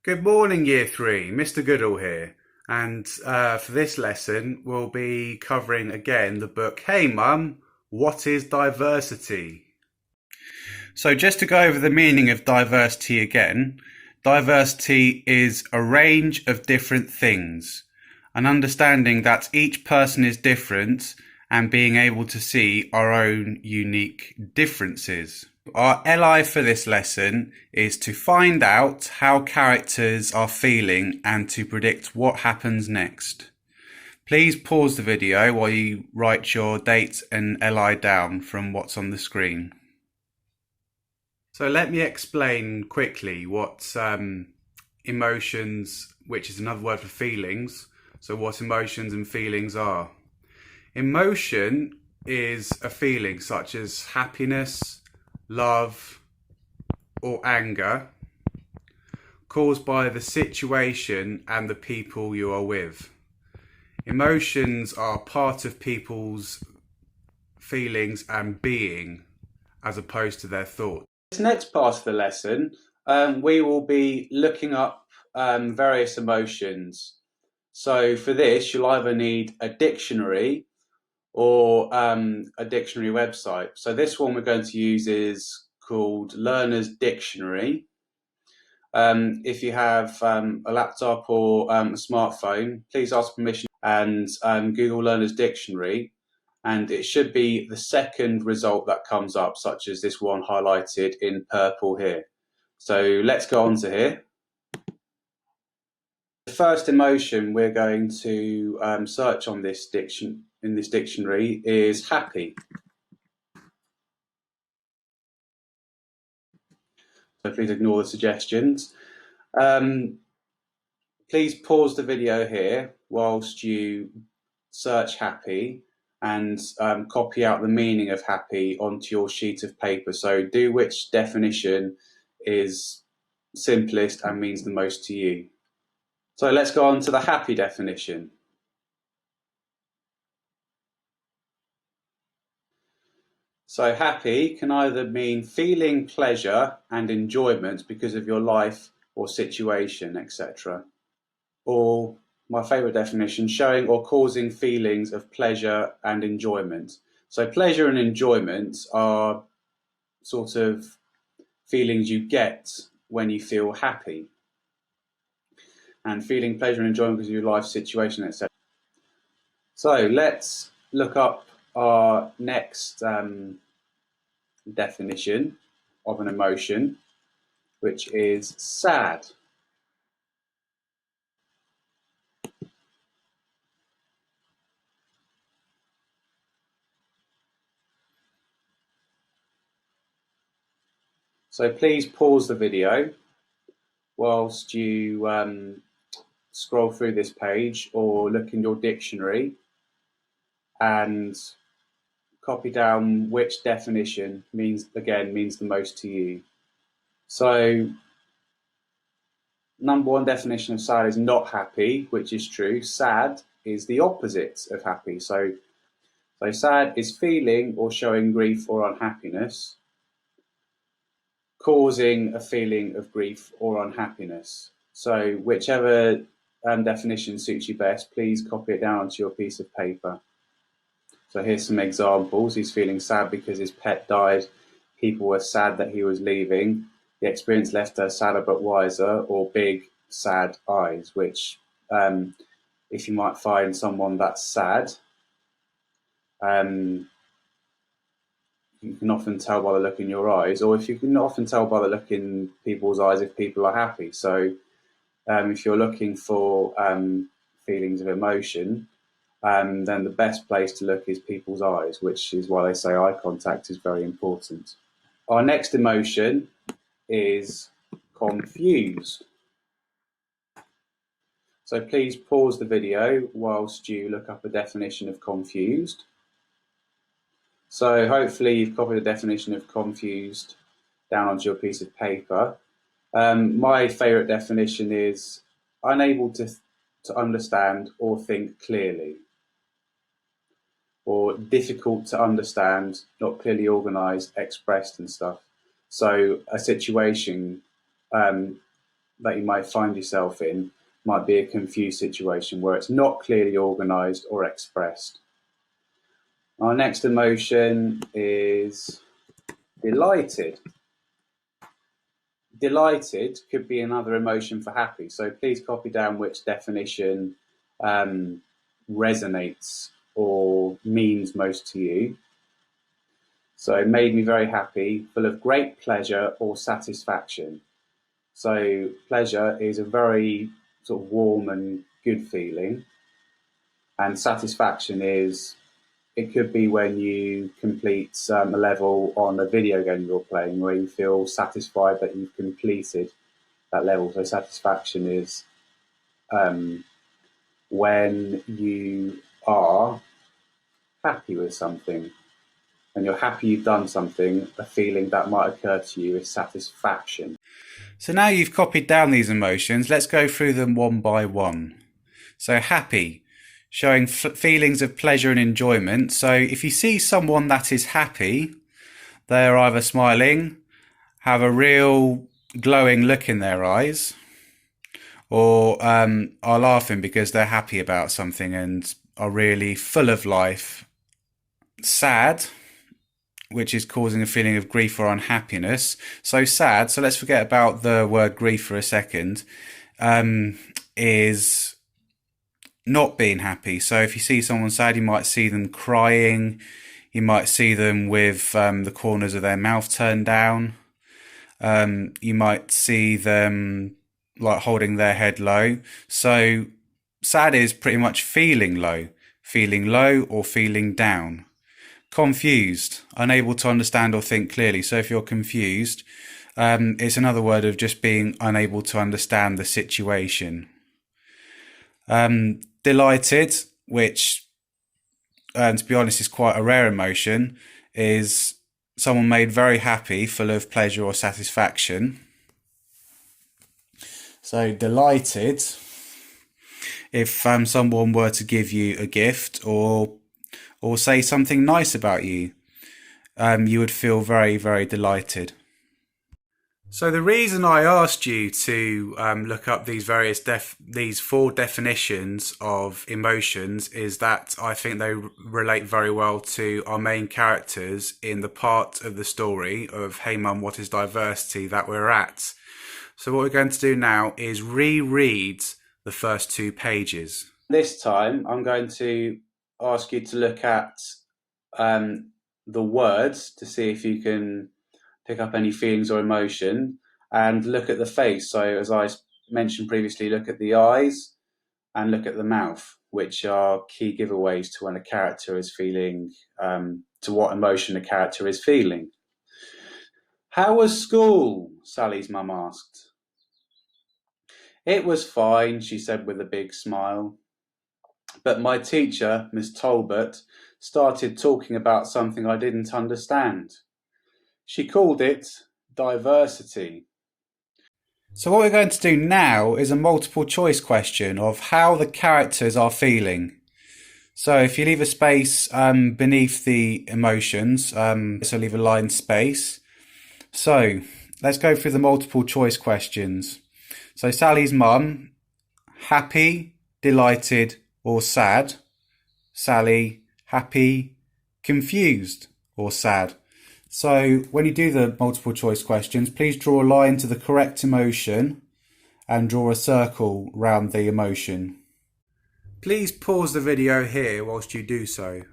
Good morning, Year 3. Mr. Goodall here. And for this lesson, we'll be covering again the book, Hey Mum, What is Diversity? So just to go over the meaning of diversity again, diversity is a range of different things. An understanding that each person is different and being able to see our own unique differences. Our LI for this lesson is to find out how characters are feeling and to predict what happens next. Please pause the video while you write your date and LI down from what's on the screen. So let me explain quickly what emotions, which is another word for feelings, so what emotions and feelings are. Emotion is a feeling such as happiness, love, or anger caused by the situation and the people you are with. Emotions are part of people's feelings and being as opposed to their thoughts. This next part of the lesson, we will be looking up various emotions. So for this, you'll either need a dictionary or a dictionary website. So this one we're going to use is called Learner's Dictionary. If you have a laptop or a smartphone, please ask permission and Google Learner's Dictionary, and it should be the second result that comes up, such as this one highlighted in purple here. So let's go on to here. The first emotion we're going to search on this dictionary is happy. So please ignore the suggestions. Please pause the video here whilst you search happy and copy out the meaning of happy onto your sheet of paper. So do which definition is simplest and means the most to you. So let's go on to the happy definition. So happy can either mean feeling pleasure and enjoyment because of your life or situation, etc. Or my favourite definition, showing or causing feelings of pleasure and enjoyment. So pleasure and enjoyment are sort of feelings you get when you feel happy. And feeling pleasure and enjoyment because of your life situation, etc. So let's look up our next definition of an emotion, which is sad. So please pause the video whilst you scroll through this page or look in your dictionary and copy down which definition means the most to you. So number one definition of sad is not happy, which is true. Sad is the opposite of happy. So sad is feeling or showing grief or unhappiness, causing a feeling of grief or unhappiness. So whichever definition suits you best, please copy it down onto your piece of paper. So here's some examples. He's feeling sad because his pet died. People were sad that he was leaving. The experience left her sadder but wiser, or big, sad eyes, which if you might find someone that's sad, you can often tell by the look in your eyes, or if you can often tell by the look in people's eyes if people are happy. So if you're looking for feelings of emotion, then the best place to look is people's eyes, which is why they say eye contact is very important. Our next emotion is confused. So please pause the video whilst you look up a definition of confused. So hopefully you've copied the definition of confused down onto your piece of paper. My favourite definition is unable to understand or think clearly, or difficult to understand, not clearly organised, expressed and stuff. So a situation that you might find yourself in might be a confused situation where it's not clearly organised or expressed. Our next emotion is delighted. Delighted could be another emotion for happy, so please copy down which definition resonates or means most to you. So it made me very happy, full of great pleasure or satisfaction. So pleasure is a very sort of warm and good feeling, and satisfaction is, it could be when you complete a level on a video game you're playing where you feel satisfied that you've completed that level. So satisfaction is when you are happy with something. When you're happy you've done something, a feeling that might occur to you is satisfaction. So now you've copied down these emotions, let's go through them one by one. So happy, showing feelings of pleasure and enjoyment. So if you see someone that is happy, they're either smiling, have a real glowing look in their eyes, or are laughing because they're happy about something and are really full of life. Sad, which is causing a feeling of grief or unhappiness. So sad, so let's forget about the word grief for a second, is not being happy. So if you see someone sad, you might see them crying, you might see them with the corners of their mouth turned down, you might see them like holding their head low. So sad is pretty much feeling low or feeling down. Confused, unable to understand or think clearly. So if you're confused, it's another word of just being unable to understand the situation. Delighted, which, to be honest, is quite a rare emotion, is someone made very happy, full of pleasure or satisfaction. So delighted, if someone were to give you a gift or say something nice about you, you would feel very, very delighted. So the reason I asked you to look up these these 4 definitions of emotions is that I think they relate very well to our main characters in the part of the story of Hey Mum, What is Diversity that we're at. So what we're going to do now is reread the first 2 pages. This time I'm going to ask you to look at the words to see if you can pick up any feelings or emotion, and look at the face. So as I mentioned previously, look at the eyes and look at the mouth, which are key giveaways to when a character is feeling, to what emotion a character is feeling. How was school? Sally's mum asked. It was fine, she said with a big smile. But my teacher, Miss Talbot, started talking about something I didn't understand. She called it diversity. So what we're going to do now is a multiple choice question of how the characters are feeling. So if you leave a space beneath the emotions, so leave a line space. So let's go through the multiple choice questions. So Sally's mum, happy, delighted or sad. Sally, happy, confused or sad. So when you do the multiple choice questions, please draw a line to the correct emotion and draw a circle round the emotion. Please pause the video here whilst you do so.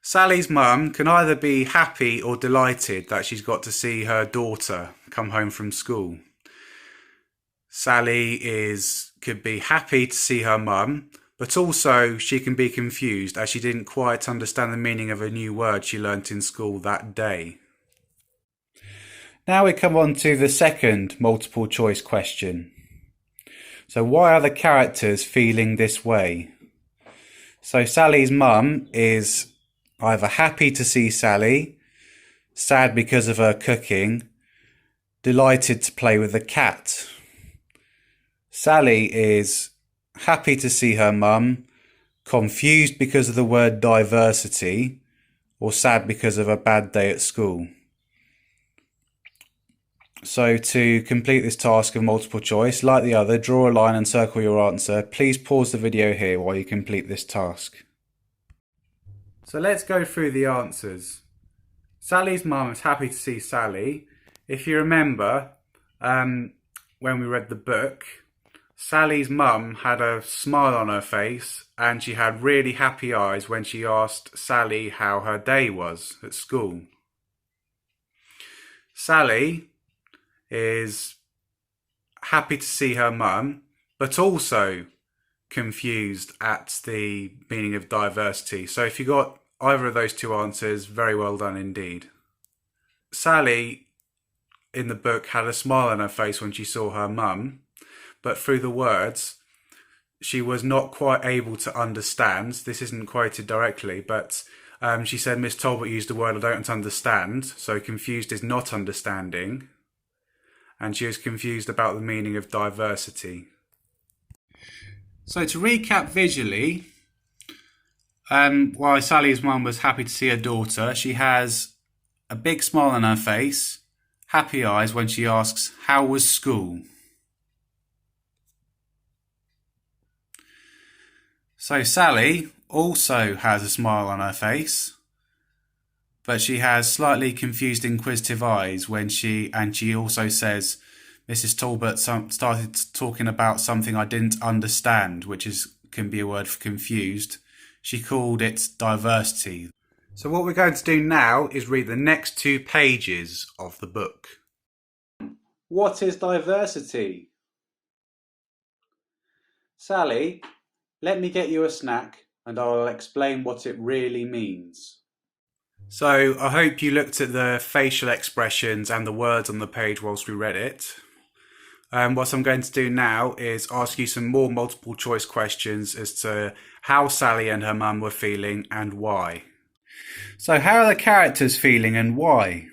Sally's mum can either be happy or delighted that she's got to see her daughter come home from school. Sally could be happy to see her mum, but also she can be confused as she didn't quite understand the meaning of a new word she learnt in school that day. Now we come on to the second multiple choice question. So why are the characters feeling this way? So Sally's mum is either happy to see Sally, sad because of her cooking, delighted to play with the cat. Sally is happy to see her mum, confused because of the word diversity, or sad because of a bad day at school. So to complete this task of multiple choice, like the other, draw a line and circle your answer. Please pause the video here while you complete this task. So let's go through the answers. Sally's mum is happy to see Sally. If you remember, when we read the book, Sally's mum had a smile on her face and she had really happy eyes when she asked Sally how her day was at school. Sally is happy to see her mum, but also confused at the meaning of diversity. So if you got either of those two answers, very well done indeed. Sally in the book had a smile on her face when she saw her mum, but through the words she was not quite able to understand. This isn't quoted directly, but she said Miss Talbot used the word I don't understand, so confused is not understanding, and she was confused about the meaning of diversity. So to recap visually, while Sally's mum was happy to see her daughter, she has a big smile on her face, happy eyes when she asks, "How was school?" So Sally also has a smile on her face, but she has slightly confused, inquisitive eyes when she also says, Mrs. Talbot started talking about something I didn't understand, which can be a word for confused. She called it diversity. So what we're going to do now is read the next 2 pages of the book. What is diversity? Sally, let me get you a snack and I will explain what it really means. So I hope you looked at the facial expressions and the words on the page whilst we read it. What I'm going to do now is ask you some more multiple choice questions as to how Sally and her mum were feeling and why. So how are the characters feeling and why?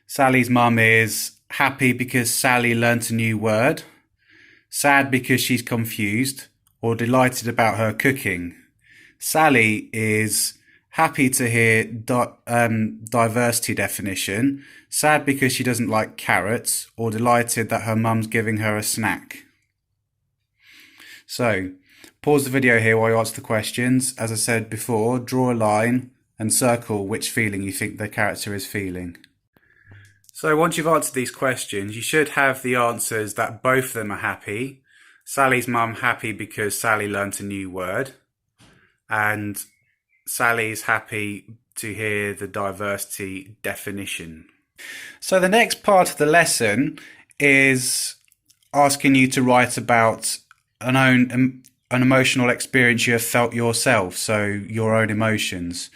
Sally's mum is happy because Sally learnt a new word, sad because she's confused, or delighted about her cooking. Sally is happy to hear diversity definition, sad because she doesn't like carrots, or delighted that her mum's giving her a snack. So, pause the video here while you answer the questions. As I said before, draw a line and circle which feeling you think the character is feeling. So once you've answered these questions, you should have the answers that both of them are happy. Sally's mum happy because Sally learnt a new word, and Sally's happy to hear the diversity definition. So the next part of the lesson is asking you to write about an emotional experience you have felt yourself, so your own emotions.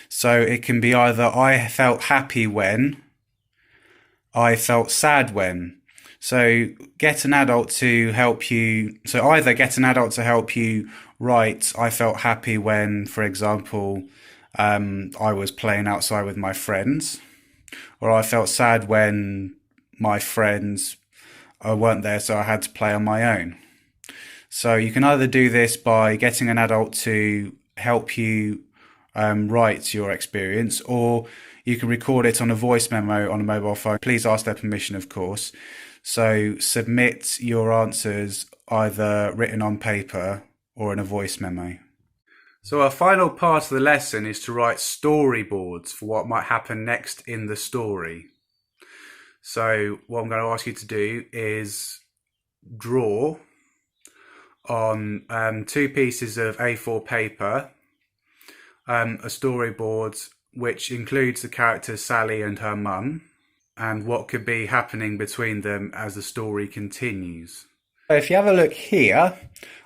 So it can be either I felt happy when, I felt sad when. So get an adult to help you. So either get an adult to help you write, I felt happy when, for example, I was playing outside with my friends, or I felt sad when my friends weren't there, so I had to play on my own. So you can either do this by getting an adult to help you write your experience, or you can record it on a voice memo on a mobile phone. Please ask their permission, of course. So submit your answers either written on paper or in a voice memo. So our final part of the lesson is to write storyboards for what might happen next in the story. So what I'm going to ask you to do is draw on 2 pieces of A4 paper a storyboard which includes the characters Sally and her mum, and what could be happening between them as the story continues. So if you have a look here,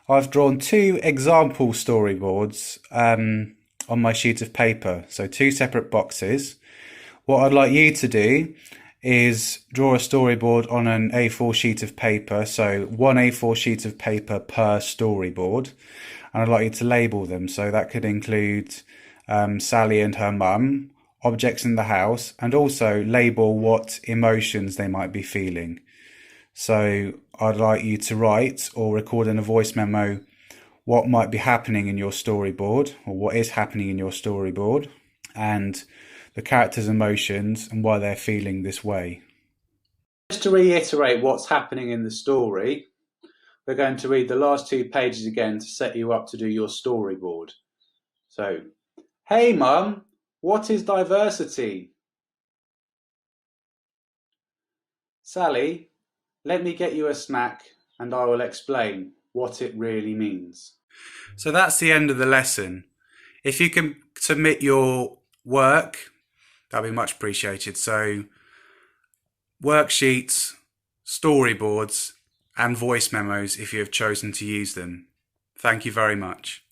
I've drawn 2 example storyboards on my sheet of paper, so 2 separate boxes. What I'd like you to do is draw a storyboard on an A4 sheet of paper, so 1 A4 sheet of paper per storyboard, and I'd like you to label them. So that could include Sally and her mum, objects in the house, and also label what emotions they might be feeling. So I'd like you to write or record in a voice memo what might be happening in your storyboard, or what is happening in your storyboard, and the characters' emotions and why they're feeling this way. Just to reiterate what's happening in the story, we're going to read the last 2 pages again to set you up to do your storyboard. So, hey Mum, what is diversity? Sally, let me get you a snack and I will explain what it really means. So that's the end of the lesson. If you can submit your work, that'd be much appreciated. So worksheets, storyboards, and voice memos if you have chosen to use them. Thank you very much.